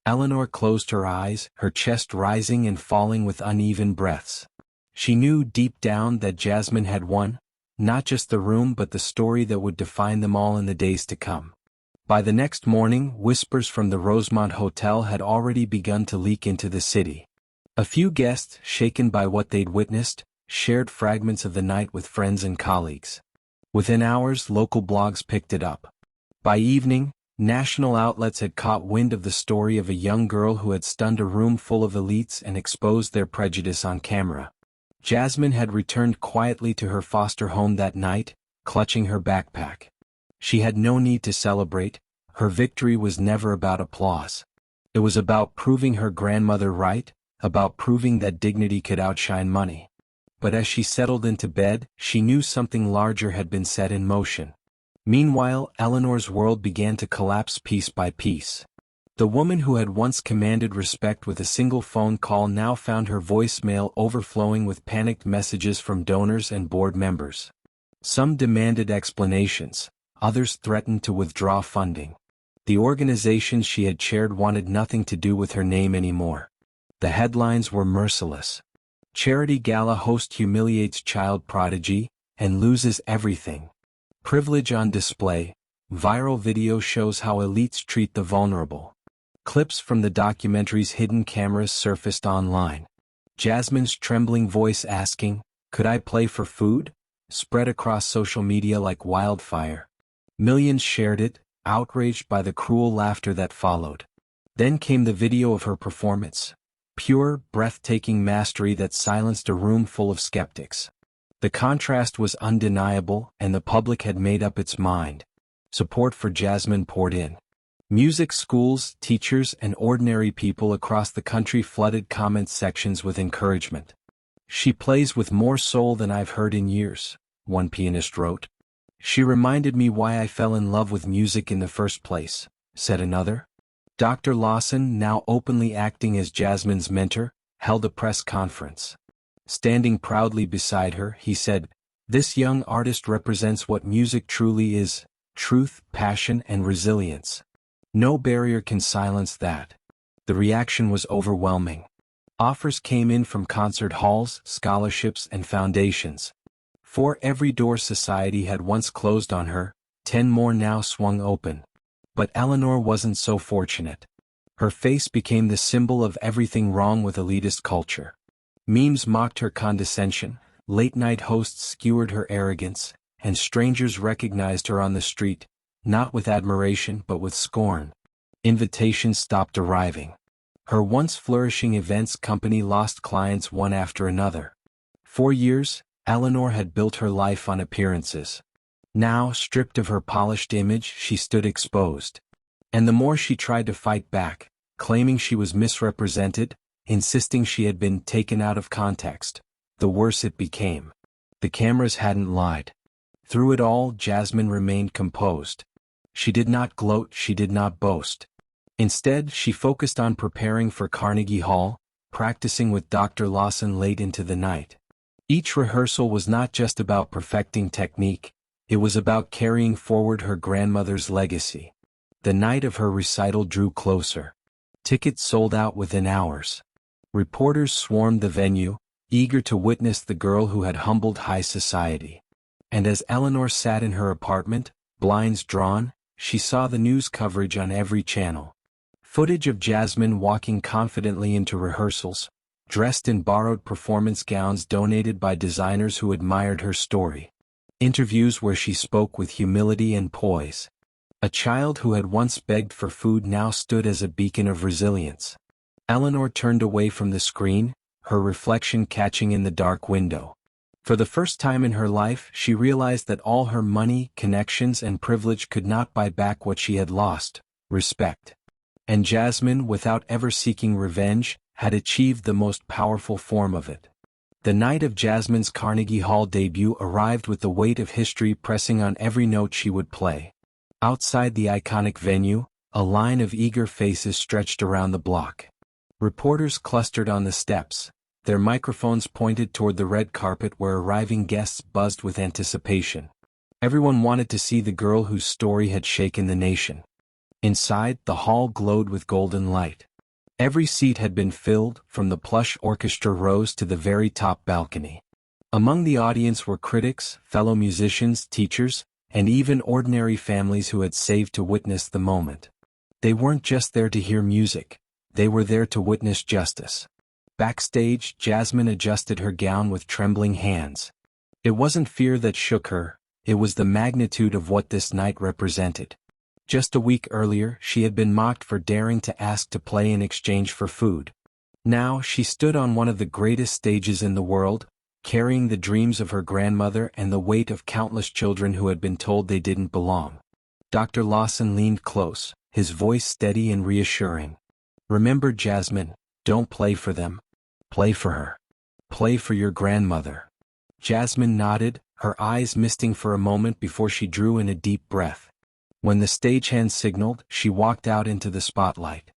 Speaker 1: Eleanor closed her eyes, her chest rising and falling with uneven breaths. She knew deep down that Jasmine had won, not just the room but the story that would define them all in the days to come. By the next morning, whispers from the Rosemont Hotel had already begun to leak into the city. A few guests, shaken by what they'd witnessed, shared fragments of the night with friends and colleagues. Within hours, local blogs picked it up. By evening, national outlets had caught wind of the story of a young girl who had stunned a room full of elites and exposed their prejudice on camera. Jasmine had returned quietly to her foster home that night, clutching her backpack. She had no need to celebrate. Her victory was never about applause. It was about proving her grandmother right, about proving that dignity could outshine money. But as she settled into bed, she knew something larger had been set in motion. Meanwhile, Eleanor's world began to collapse piece by piece. The woman who had once commanded respect with a single phone call now found her voicemail overflowing with panicked messages from donors and board members. Some demanded explanations, others threatened to withdraw funding. The organizations she had chaired wanted nothing to do with her name anymore. The headlines were merciless. Charity gala host humiliates child prodigy and loses everything. Privilege on display. Viral video shows how elites treat the vulnerable. Clips from the documentary's hidden cameras surfaced online. Jasmine's trembling voice asking, "Could I play for food?" spread across social media like wildfire. Millions shared it, outraged by the cruel laughter that followed. Then came the video of her performance. Pure, breathtaking mastery that silenced a room full of skeptics. The contrast was undeniable, and the public had made up its mind. Support for Jasmine poured in. Music schools, teachers, and ordinary people across the country flooded comment sections with encouragement. "She plays with more soul than I've heard in years," one pianist wrote. "She reminded me why I fell in love with music in the first place," said another. Dr. Lawson, now openly acting as Jasmine's mentor, held a press conference. Standing proudly beside her, he said, "This young artist represents what music truly is: truth, passion, and resilience. No barrier can silence that." The reaction was overwhelming. Offers came in from concert halls, scholarships, and foundations. For every door society had once closed on her, 10 more now swung open. But Eleanor wasn't so fortunate. Her face became the symbol of everything wrong with elitist culture. Memes mocked her condescension, late-night hosts skewered her arrogance, and strangers recognized her on the street, not with admiration but with scorn. Invitations stopped arriving. Her once flourishing events company lost clients one after another. For years, Eleanor had built her life on appearances. Now, stripped of her polished image, she stood exposed. And the more she tried to fight back, claiming she was misrepresented, insisting she had been taken out of context, the worse it became. The cameras hadn't lied. Through it all, Jasmine remained composed. She did not gloat, she did not boast. Instead, she focused on preparing for Carnegie Hall, practicing with Dr. Lawson late into the night. Each rehearsal was not just about perfecting technique, it was about carrying forward her grandmother's legacy. The night of her recital drew closer. Tickets sold out within hours. Reporters swarmed the venue, eager to witness the girl who had humbled high society. And as Eleanor sat in her apartment, blinds drawn, she saw the news coverage on every channel. Footage of Jasmine walking confidently into rehearsals, dressed in borrowed performance gowns donated by designers who admired her story. Interviews where she spoke with humility and poise. A child who had once begged for food now stood as a beacon of resilience. Eleanor turned away from the screen, her reflection catching in the dark window. For the first time in her life, she realized that all her money, connections, and privilege could not buy back what she had lost: respect. And Jasmine, without ever seeking revenge, had achieved the most powerful form of it. The night of Jasmine's Carnegie Hall debut arrived with the weight of history pressing on every note she would play. Outside the iconic venue, a line of eager faces stretched around the block. Reporters clustered on the steps, their microphones pointed toward the red carpet where arriving guests buzzed with anticipation. Everyone wanted to see the girl whose story had shaken the nation. Inside, the hall glowed with golden light. Every seat had been filled, from the plush orchestra rows to the very top balcony. Among the audience were critics, fellow musicians, teachers, and even ordinary families who had saved to witness the moment. They weren't just there to hear music, they were there to witness justice. Backstage, Jasmine adjusted her gown with trembling hands. It wasn't fear that shook her, it was the magnitude of what this night represented. Just a week earlier, she had been mocked for daring to ask to play in exchange for food. Now, she stood on one of the greatest stages in the world, carrying the dreams of her grandmother and the weight of countless children who had been told they didn't belong. Dr. Lawson leaned close, his voice steady and reassuring. "Remember, Jasmine, don't play for them. Play for her. Play for your grandmother." Jasmine nodded, her eyes misting for a moment before she drew in a deep breath. When the stagehand signaled, she walked out into the spotlight.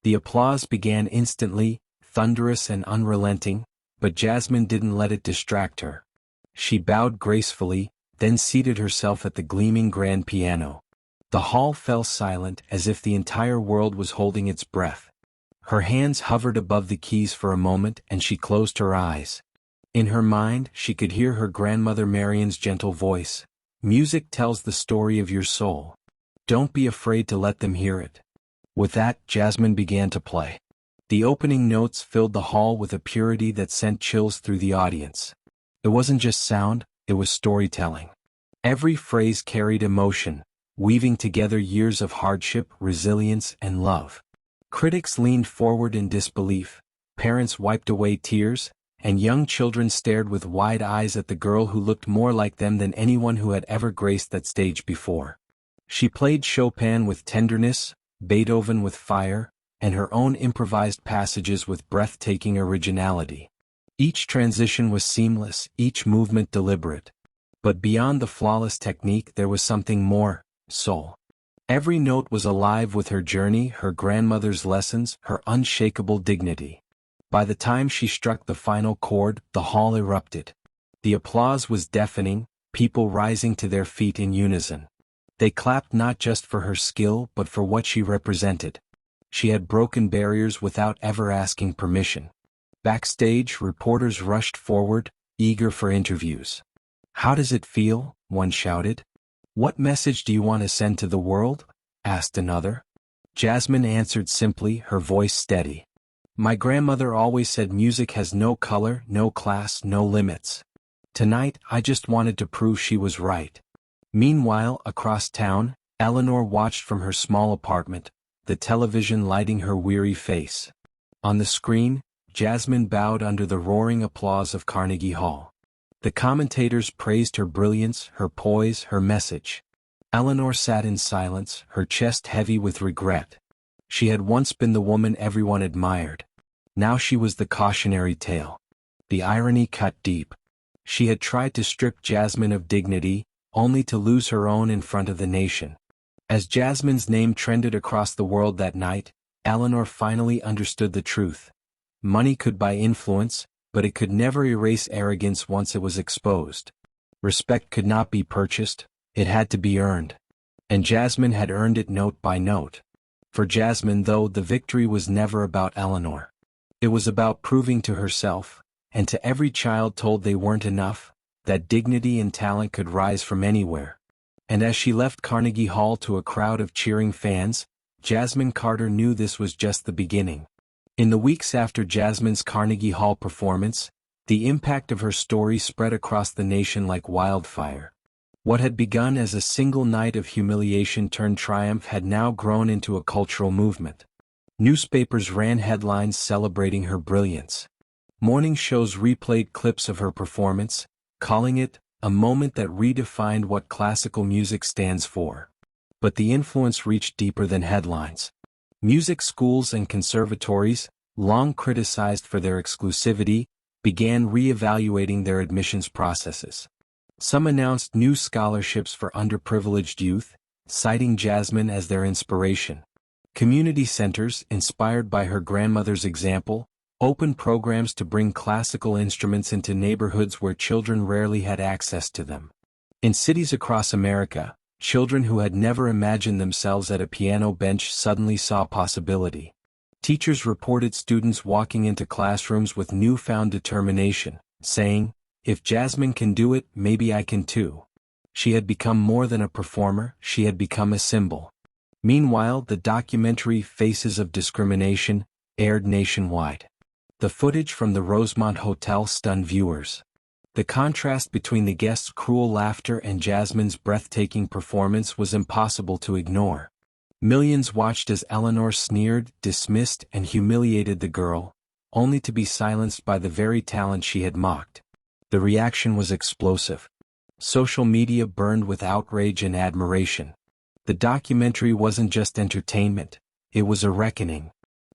Speaker 1: The applause began instantly, thunderous and unrelenting, but Jasmine didn't let it distract her. She bowed gracefully, then seated herself at the gleaming grand piano. The hall fell silent, as if the entire world was holding its breath. Her hands hovered above the keys for a moment and she closed her eyes. In her mind, she could hear her grandmother Marion's gentle voice. "Music tells the story of your soul. Don't be afraid to let them hear it." With that, Jasmine began to play. The opening notes filled the hall with a purity that sent chills through the audience. It wasn't just sound, it was storytelling. Every phrase carried emotion, weaving together years of hardship, resilience, and love. Critics leaned forward in disbelief, parents wiped away tears, and young children stared with wide eyes at the girl who looked more like them than anyone who had ever graced that stage before. She played Chopin with tenderness, Beethoven with fire, and her own improvised passages with breathtaking originality. Each transition was seamless, each movement deliberate. But beyond the flawless technique there was something more: soul. Every note was alive with her journey, her grandmother's lessons, her unshakable dignity. By the time she struck the final chord, the hall erupted. The applause was deafening, people rising to their feet in unison. They clapped not just for her skill but for what she represented. She had broken barriers without ever asking permission. Backstage, reporters rushed forward, eager for interviews. "How does it feel?" one shouted. "What message do you want to send to the world?" asked another. Jasmine answered simply, her voice steady. "My grandmother always said music has no color, no class, no limits. Tonight, I just wanted to prove she was right." Meanwhile, across town, Eleanor watched from her small apartment, the television lighting her weary face. On the screen, Jasmine bowed under the roaring applause of Carnegie Hall. The commentators praised her brilliance, her poise, her message. Eleanor sat in silence, her chest heavy with regret. She had once been the woman everyone admired. Now she was the cautionary tale. The irony cut deep. She had tried to strip Jasmine of dignity, only to lose her own in front of the nation. As Jasmine's name trended across the world that night, Eleanor finally understood the truth. Money could buy influence, but it could never erase arrogance once it was exposed. Respect could not be purchased, it had to be earned. And Jasmine had earned it note by note. For Jasmine, though, the victory was never about Eleanor. It was about proving to herself, and to every child told they weren't enough, that dignity and talent could rise from anywhere. And as she left Carnegie Hall to a crowd of cheering fans, Jasmine Carter knew this was just the beginning. In the weeks after Jasmine's Carnegie Hall performance, the impact of her story spread across the nation like wildfire. What had begun as a single night of humiliation turned triumph had now grown into a cultural movement. Newspapers ran headlines celebrating her brilliance. Morning shows replayed clips of her performance, calling it a moment that redefined what classical music stands for. But the influence reached deeper than headlines. Music schools and conservatories, long criticized for their exclusivity, began re-evaluating their admissions processes. Some announced new scholarships for underprivileged youth, citing Jasmine as their inspiration. Community centers, inspired by her grandmother's example, opened programs to bring classical instruments into neighborhoods where children rarely had access to them. In cities across America, children who had never imagined themselves at a piano bench suddenly saw possibility. Teachers reported students walking into classrooms with newfound determination, saying, "If Jasmine can do it, maybe I can too." She had become more than a performer, she had become a symbol. Meanwhile, the documentary Faces of Discrimination aired nationwide. The footage from the Rosemont Hotel stunned viewers. The contrast between the guests' cruel laughter and Jasmine's breathtaking performance was impossible to ignore. Millions watched as Eleanor sneered, dismissed, and humiliated the girl, only to be silenced by the very talent she had mocked. The reaction was explosive. Social media burned with outrage and admiration. The documentary wasn't just entertainment, it was a reckoning.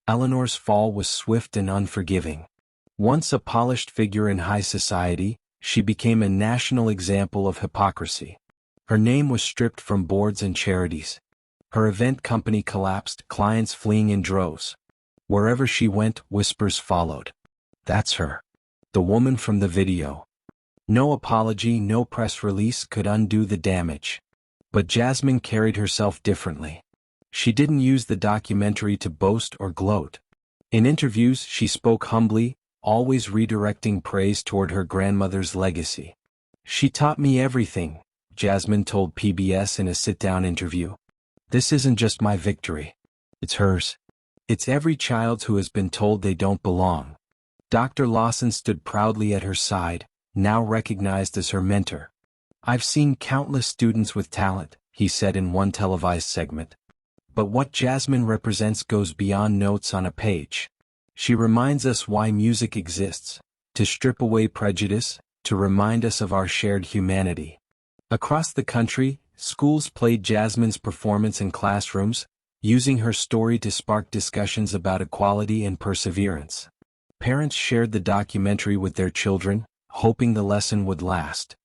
Speaker 1: Eleanor's fall was swift and unforgiving. Once a polished figure in high society, she became a national example of hypocrisy. Her name was stripped from boards and charities. Her event company collapsed, clients fleeing in droves. Wherever she went, whispers followed. "That's her. The woman from the video." No apology, no press release could undo the damage. But Jasmine carried herself differently. She didn't use the documentary to boast or gloat. In interviews, she spoke humbly, always redirecting praise toward her grandmother's legacy. "She taught me everything," Jasmine told PBS in a sit-down interview. "This isn't just my victory. It's hers. It's every child's who has been told they don't belong. Dr. Lawson stood proudly at her side, now recognized as her mentor. I've seen countless students with talent, he said in one televised segment. But what Jasmine represents goes beyond notes on a page. She reminds us why music exists, to strip away prejudice, to remind us of our shared humanity. Across the country, schools played Jasmine's performance in classrooms, using her story to spark discussions about equality and perseverance. Parents shared the documentary with their children, hoping the lesson would last.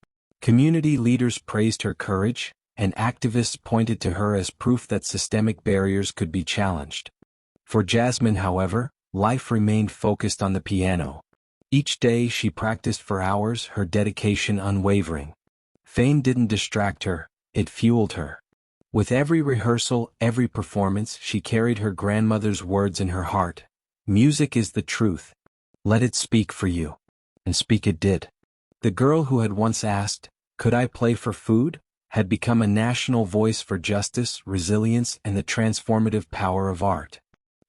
Speaker 1: Community leaders praised her courage, and activists pointed to her as proof that systemic barriers could be challenged. For Jasmine, however, life remained focused on the piano. Each day she practiced for hours, her dedication unwavering. Fame didn't distract her, it fueled her. With every rehearsal, every performance, she carried her grandmother's words in her heart. Music is the truth. Let it speak for you. And speak it did. The girl who had once asked, "Could I play for food?" had become a national voice for justice, resilience, and the transformative power of art.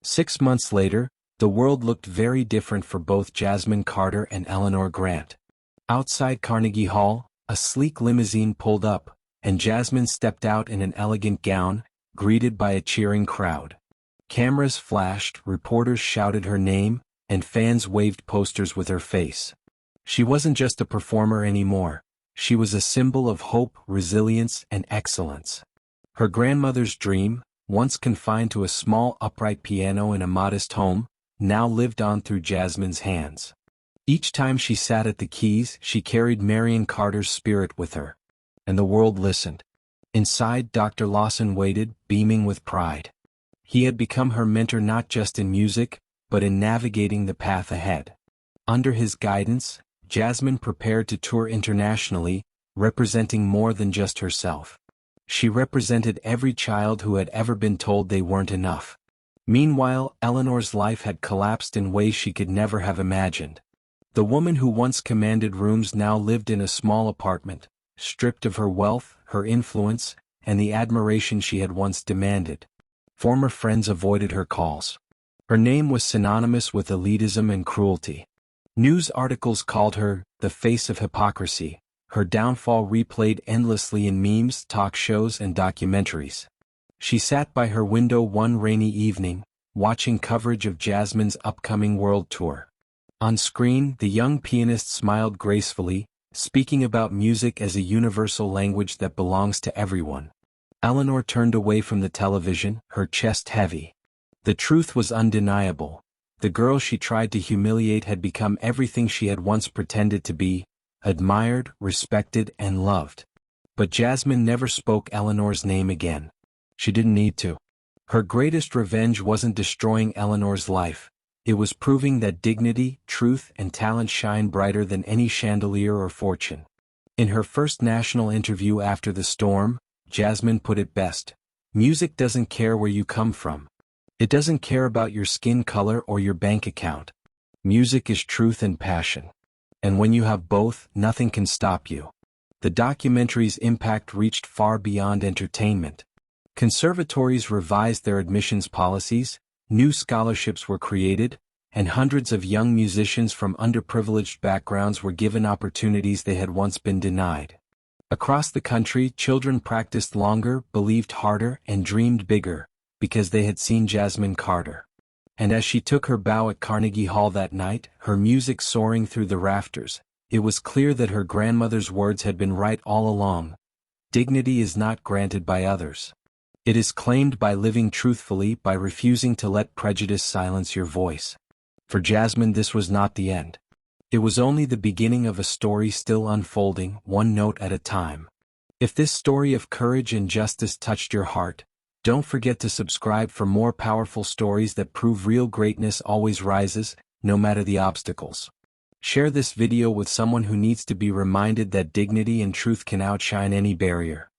Speaker 1: 6 months later, the world looked very different for both Jasmine Carter and Eleanor Grant. Outside Carnegie Hall, a sleek limousine pulled up, and Jasmine stepped out in an elegant gown, greeted by a cheering crowd. Cameras flashed, reporters shouted her name, and fans waved posters with her face. She wasn't just a performer anymore. She was a symbol of hope, resilience, and excellence. Her grandmother's dream, once confined to a small upright piano in a modest home, now lived on through Jasmine's hands. Each time she sat at the keys, she carried Marion Carter's spirit with her. And the world listened. Inside, Dr. Lawson waited, beaming with pride. He had become her mentor not just in music, but in navigating the path ahead. Under his guidance, Jasmine prepared to tour internationally, representing more than just herself. She represented every child who had ever been told they weren't enough. Meanwhile, Eleanor's life had collapsed in ways she could never have imagined. The woman who once commanded rooms now lived in a small apartment, stripped of her wealth, her influence, and the admiration she had once demanded. Former friends avoided her calls. Her name was synonymous with elitism and cruelty. News articles called her the face of hypocrisy, her downfall replayed endlessly in memes, talk shows, and documentaries. She sat by her window one rainy evening, watching coverage of Jasmine's upcoming world tour. On screen, the young pianist smiled gracefully, speaking about music as a universal language that belongs to everyone. Eleanor turned away from the television, her chest heavy. The truth was undeniable. The girl she tried to humiliate had become everything she had once pretended to be, admired, respected, and loved. But Jasmine never spoke Eleanor's name again. She didn't need to. Her greatest revenge wasn't destroying Eleanor's life. It was proving that dignity, truth, and talent shine brighter than any chandelier or fortune. In her first national interview after the storm, Jasmine put it best. Music doesn't care where you come from. It doesn't care about your skin color or your bank account. Music is truth and passion. And when you have both, nothing can stop you. The documentary's impact reached far beyond entertainment. Conservatories revised their admissions policies, new scholarships were created, and hundreds of young musicians from underprivileged backgrounds were given opportunities they had once been denied. Across the country, children practiced longer, believed harder, and dreamed bigger, because they had seen Jasmine Carter. And as she took her bow at Carnegie Hall that night, her music soaring through the rafters, it was clear that her grandmother's words had been right all along. Dignity is not granted by others. It is claimed by living truthfully, by refusing to let prejudice silence your voice. For Jasmine, this was not the end. It was only the beginning of a story still unfolding, one note at a time. If this story of courage and justice touched your heart, don't forget to subscribe for more powerful stories that prove real greatness always rises, no matter the obstacles. Share this video with someone who needs to be reminded that dignity and truth can outshine any barrier.